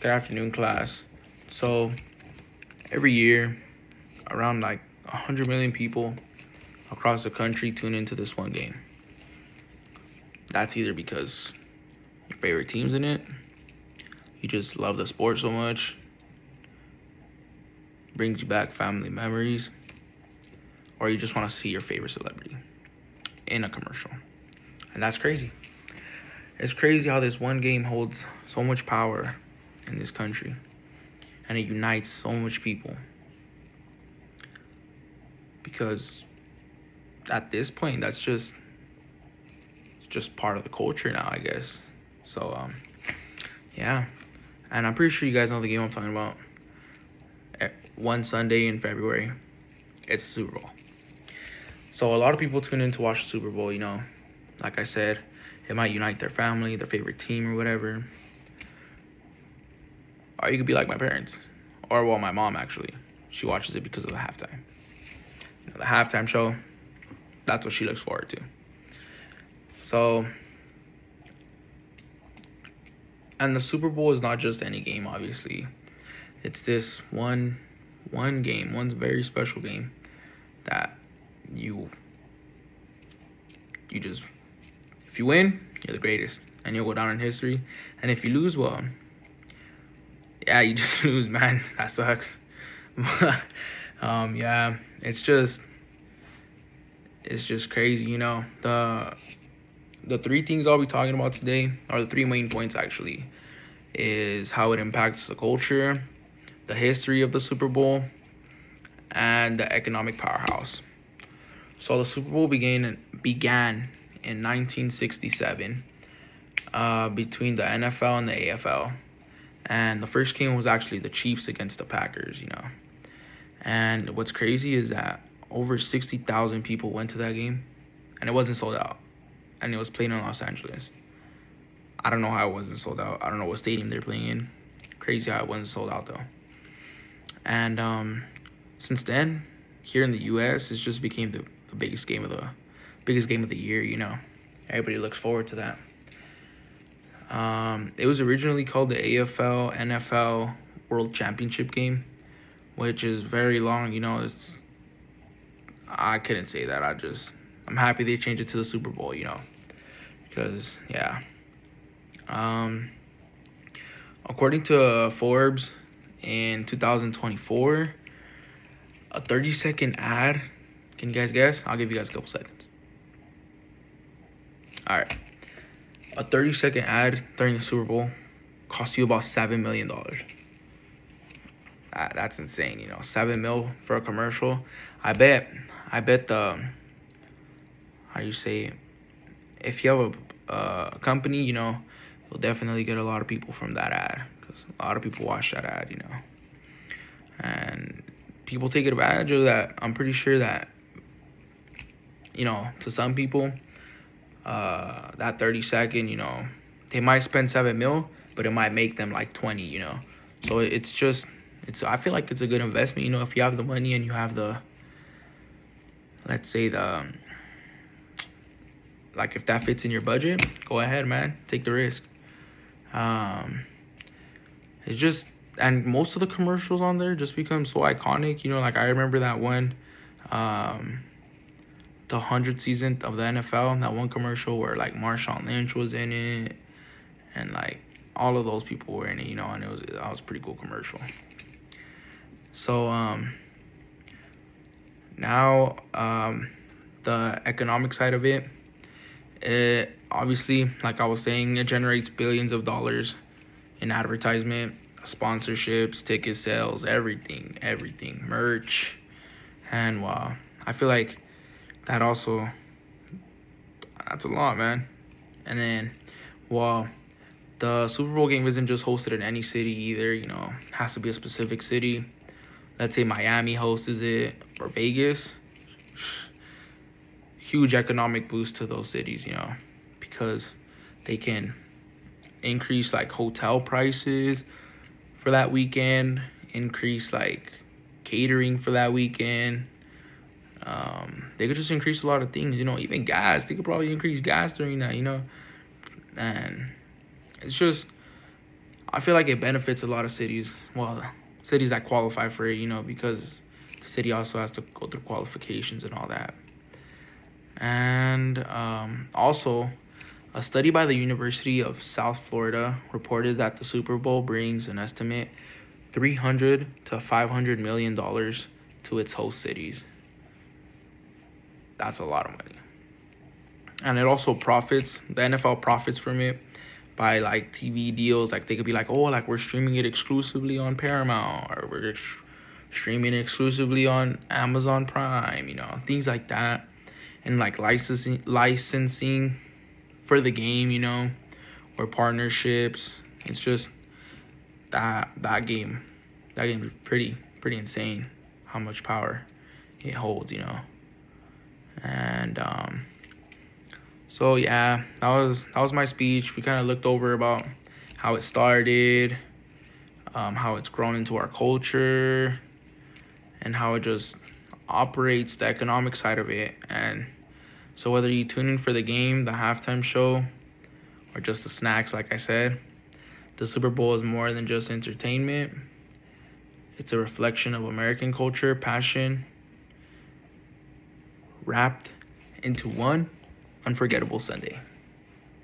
Good afternoon, class. So, every year, around like 100 million people across the country tune into this one game. That's either because your favorite team's in it, you just love the sport so much, brings you back family memories, or you just want to see your favorite celebrity in a commercial. And that's crazy. It's crazy how this one game holds so much power in this country, and it unites so much people. Because at this point, it's just part of the culture now, I guess. So yeah, and I'm pretty sure you guys know the game I'm talking about. One Sunday in February, it's the Super Bowl. So a lot of people tune in to watch the Super Bowl. Like I said, it might unite their family, their favorite team, or whatever. Or you could be like my parents, or well, my mom actually. She watches it because of the halftime. The halftime show, that's what she looks forward to. So, and the Super Bowl is not just any game, obviously. It's this one game, one very special game that you just, if you win, you're the greatest, and you'll go down in history. And if you lose, well, yeah, you just lose, man. That sucks. Yeah, it's just crazy, The three things I'll be talking about today, or the three main points actually, is how it impacts the culture, the history of the Super Bowl, and the economic powerhouse. So the Super Bowl began in 1967 between the NFL and the AFL. And the first game was actually the Chiefs against the Packers, And what's crazy is that over 60,000 people went to that game, and it wasn't sold out. And it was playing in Los Angeles. I don't know how it wasn't sold out. I don't know what stadium they're playing in. Crazy how it wasn't sold out, though. And since then, here in the U.S., it's just became the biggest game of the year. Everybody looks forward to that. It was originally called the AFL NFL World Championship game, which is very long. I couldn't say that. I'm happy they changed it to the Super Bowl. Because yeah. According to Forbes, in 2024, a 30-second ad. Can you guys guess? I'll give you guys a couple seconds. All right. A 30-second ad during the Super Bowl cost you about $7 million. That's insane, $7 million for a commercial. I bet the, how you say it, if you have a company, you'll definitely get a lot of people from that ad, because a lot of people watch that ad, and people take advantage of that. I'm pretty sure that, to some people, that 30-second, they might spend $7 million, but it might make them like 20, So I feel like it's a good investment, if you have the money and you have let's say like if that fits in your budget, go ahead, man, take the risk. And most of the commercials on there just become so iconic, like I remember that one, the 100th season of the NFL, that one commercial where like Marshawn Lynch was in it, and like all of those people were in it, and that was a pretty cool commercial. So now the economic side of it obviously, like I was saying, it generates billions of dollars in advertisement, sponsorships, ticket sales, everything, merch, and wow, I feel like that's a lot, man. And then, the Super Bowl game isn't just hosted in any city either, it has to be a specific city. Let's say Miami hosts it, or Vegas. Huge economic boost to those cities, because they can increase like hotel prices for that weekend, increase like catering for that weekend. They could just increase a lot of things, even gas. They could probably increase gas during that, and it's just, I feel like it benefits a lot of cities. Well, cities that qualify for it, because the city also has to go through qualifications and all that. And also, a study by the University of South Florida reported that the Super Bowl brings an estimate $300 to $500 million to its host cities. That's a lot of money. And it also profits, the NFL profits from it by like TV deals. Like they could be like, oh, like we're streaming it exclusively on Paramount, or we're streaming it exclusively on Amazon Prime, things like that. And like licensing for the game, or partnerships. It's just that game is pretty insane how much power it holds, And so yeah, that was my speech. We kind of looked over about how it started, how it's grown into our culture, and how it just operates, the economic side of it. And so whether you tune in for the game, the halftime show, or just the snacks, like I said, the Super Bowl is more than just entertainment. It's a reflection of American culture, passion, wrapped into one unforgettable Sunday.